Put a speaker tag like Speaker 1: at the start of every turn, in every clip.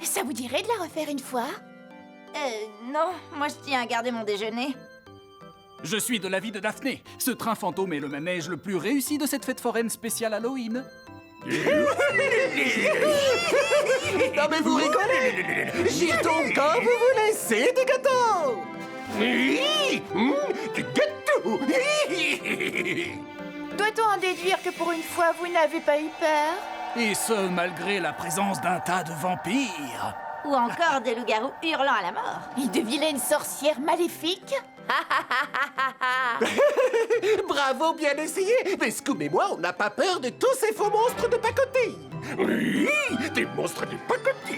Speaker 1: Ça vous dirait de la refaire une fois?
Speaker 2: Non, moi je tiens à garder mon déjeuner.
Speaker 3: Je suis de l'avis de Daphné. Ce train fantôme est le manège le plus réussi de cette fête foraine spéciale Halloween.
Speaker 4: Non mais vous rigolez! J'y retourne quand vous voulez, c'est du gâteau!
Speaker 5: Du gâteau.
Speaker 1: Doit-on en déduire que pour une fois, vous n'avez pas eu peur?
Speaker 3: Et ce, malgré la présence d'un tas de vampires.
Speaker 2: Ou encore des loups-garous hurlant à la mort.
Speaker 1: Et de vilaines sorcières maléfiques?
Speaker 4: Bravo, bien essayé! Mais Scoob et moi, on n'a pas peur de tous ces faux monstres de pacotille!
Speaker 5: Oui, des monstres de pacotille.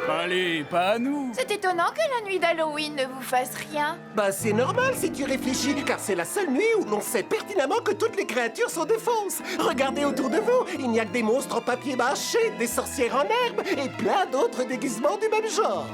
Speaker 3: Allez, pas à nous.
Speaker 1: C'est étonnant que la nuit d'Halloween ne vous fasse rien.
Speaker 4: Bah c'est normal si tu réfléchis, car c'est la seule nuit où l'on sait pertinemment que toutes les créatures sont des fausses. Regardez autour de vous, il n'y a que des monstres en papier mâché, des sorcières en herbe et plein d'autres déguisements du même genre.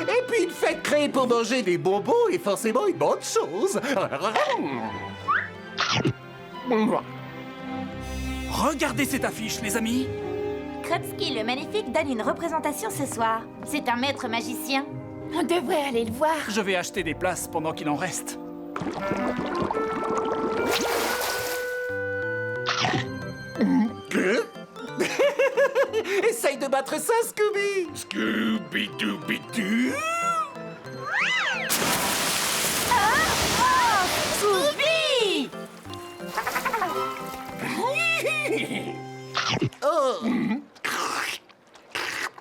Speaker 4: Et puis une fête créée pour manger des bonbons est forcément une bonne chose.
Speaker 3: Regardez cette affiche, les amis.
Speaker 2: Krutsky le Magnifique donne une représentation ce soir. C'est un maître magicien.
Speaker 1: On devrait aller le voir.
Speaker 3: Je vais acheter des places pendant qu'il en reste.
Speaker 4: Que? Essaye de battre ça, Scooby!
Speaker 5: Scooby-Dooby-Doo.
Speaker 2: Scooby!
Speaker 4: Oh!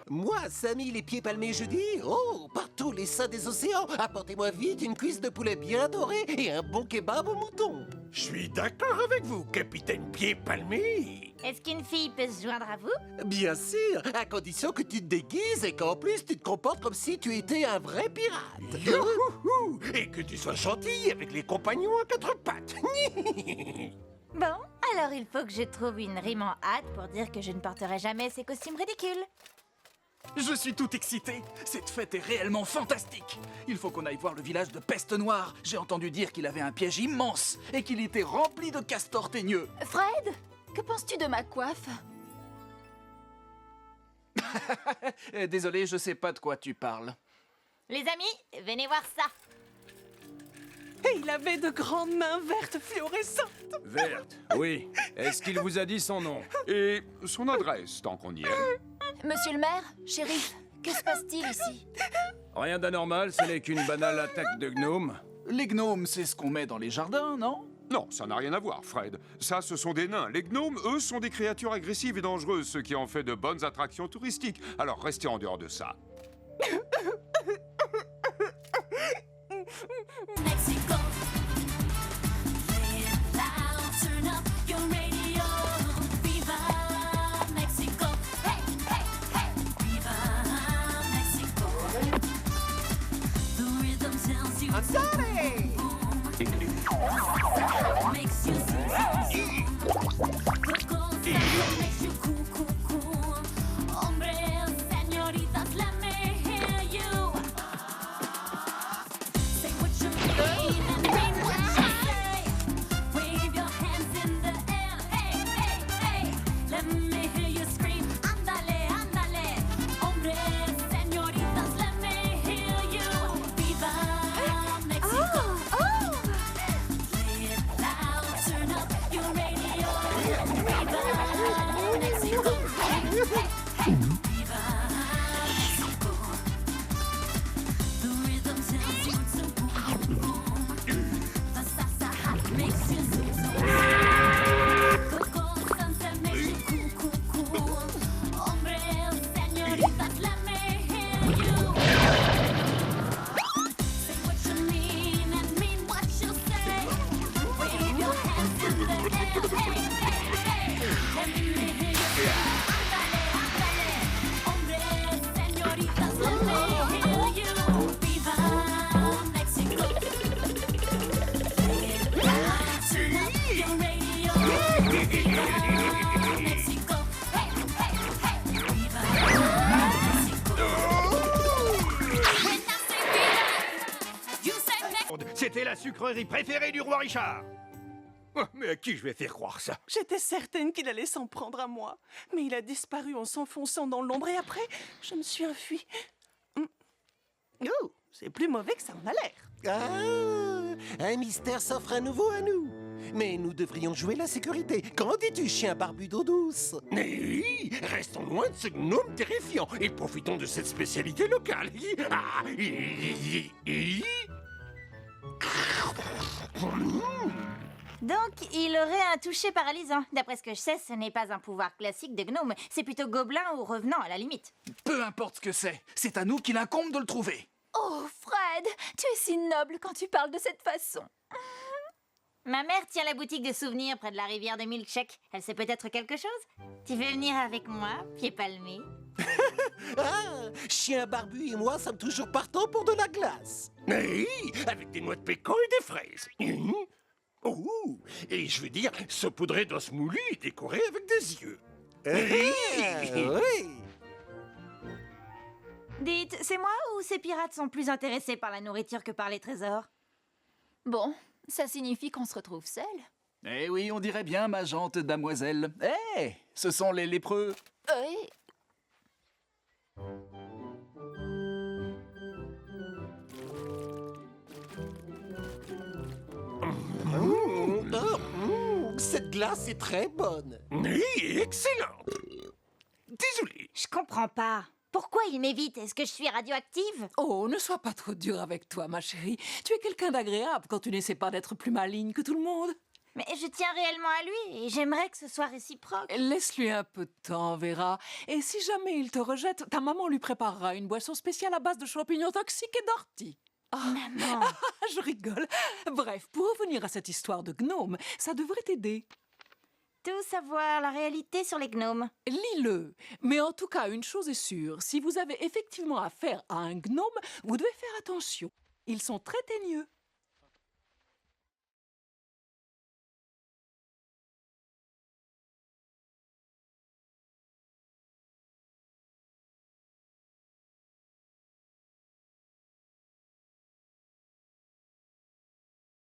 Speaker 4: Moi, Samy, les pieds palmés jeudi? Oh, par tous les saints des océans, apportez-moi vite une cuisse de poulet bien dorée et un bon kebab au mouton.
Speaker 5: Je suis d'accord avec vous, capitaine Pied Palmé.
Speaker 2: Est-ce qu'une fille peut se joindre à vous?
Speaker 4: Bien sûr, à condition que tu te déguises et qu'en plus tu te comportes comme si tu étais un vrai pirate.
Speaker 5: Youhouhou. Et que tu sois gentil avec les compagnons à quatre pattes.
Speaker 2: Bon, alors il faut que je trouve une rime en hâte pour dire que je ne porterai jamais ces costumes ridicules.
Speaker 3: Je suis tout excité. Cette fête est réellement fantastique. Il faut qu'on aille voir le village de Peste Noire. J'ai entendu dire qu'il avait un piège immense et qu'il était rempli de castors teigneux.
Speaker 1: Fred, que penses-tu de ma coiffe?
Speaker 3: Désolé, je sais pas de quoi tu parles.
Speaker 2: Les amis, venez voir ça.
Speaker 6: Et il avait de grandes mains vertes fluorescentes.
Speaker 7: Verte, oui. Est-ce qu'il vous a dit son nom?
Speaker 8: Et son adresse, tant qu'on y est.
Speaker 1: Monsieur le maire, shérif, que se passe-t-il ici?
Speaker 7: Rien d'anormal, ce n'est qu'une banale attaque de gnomes.
Speaker 3: Les gnomes, c'est ce qu'on met dans les jardins, non?
Speaker 8: Non, ça n'a rien à voir, Fred. Ça, ce sont des nains. Les gnomes, eux, sont des créatures agressives et dangereuses, ce qui en fait de bonnes attractions touristiques. Alors restez en dehors de ça.
Speaker 9: Mexico. Play it loud, turn up your radio. Viva Mexico. Hey, hey, hey. Viva Mexico. The rhythm tells you
Speaker 4: I'm sorry!
Speaker 9: makes you sing. The gold makes you cool, cool, cool. Hombres, señoritas, let me hear you. Say what you mean and mean what you say. Wave your hands in the air.
Speaker 5: était la sucrerie préférée du roi Richard. Oh, mais à qui je vais faire croire ça?
Speaker 6: J'étais certaine qu'il allait s'en prendre à moi. Mais il a disparu en s'enfonçant dans l'ombre et après, je me suis enfuie. Oh, c'est plus mauvais que ça en a l'air.
Speaker 4: Ah, un mystère s'offre à nouveau à nous. Mais nous devrions jouer la sécurité. Qu'en dis-tu, chien barbu d'eau douce?
Speaker 5: Mais restons loin de ce gnome terrifiant et profitons de cette spécialité locale. Ah,
Speaker 2: Donc, il aurait un toucher paralysant. D'après ce que je sais, ce n'est pas un pouvoir classique de gnome. C'est plutôt gobelin ou revenant à la limite.
Speaker 3: Peu importe ce que c'est à nous qu'il incombe de le trouver.
Speaker 1: Oh, Fred, tu es si noble quand tu parles de cette façon.
Speaker 2: Ma mère tient la boutique de souvenirs près de la rivière de Milkshake. Elle sait peut-être quelque chose? Tu veux venir avec moi, pied palmé?
Speaker 4: Ah, chien barbu et moi sommes toujours partants pour de la glace.
Speaker 5: mais avec des noix de pécan et des fraises. Oh, et je veux dire, saupoudré d'os moulu et décoré avec des yeux.
Speaker 4: Oui.
Speaker 2: Dites, c'est moi ou ces pirates sont plus intéressés par la nourriture que par les trésors?
Speaker 1: Bon, ça signifie qu'on se retrouve seuls.
Speaker 3: Eh oui, on dirait bien, ma jante damoiselle. Eh, ce sont les lépreux.
Speaker 1: Oui.
Speaker 4: Cette glace est très bonne.
Speaker 5: Oui, excellent. Désolé.
Speaker 2: Je comprends pas. Pourquoi il m'évite? Est-ce que je suis radioactive?
Speaker 6: Oh, ne sois pas trop dur avec toi, ma chérie. Tu es quelqu'un d'agréable quand tu n'essaies pas d'être plus maligne que tout le monde.
Speaker 2: Mais je tiens réellement à lui et j'aimerais que ce soit réciproque.
Speaker 6: Laisse-lui un peu de temps, Vera. Et si jamais il te rejette, ta maman lui préparera une boisson spéciale à base de champignons toxiques et d'orties.
Speaker 2: Maman.
Speaker 6: Je rigole. Bref, pour revenir à cette histoire de gnome, ça devrait t'aider.
Speaker 2: Tout savoir, la réalité sur les gnomes.
Speaker 6: Lis-le. Mais en tout cas, une chose est sûre, si vous avez effectivement affaire à un gnome, vous devez faire attention. Ils sont très teigneux.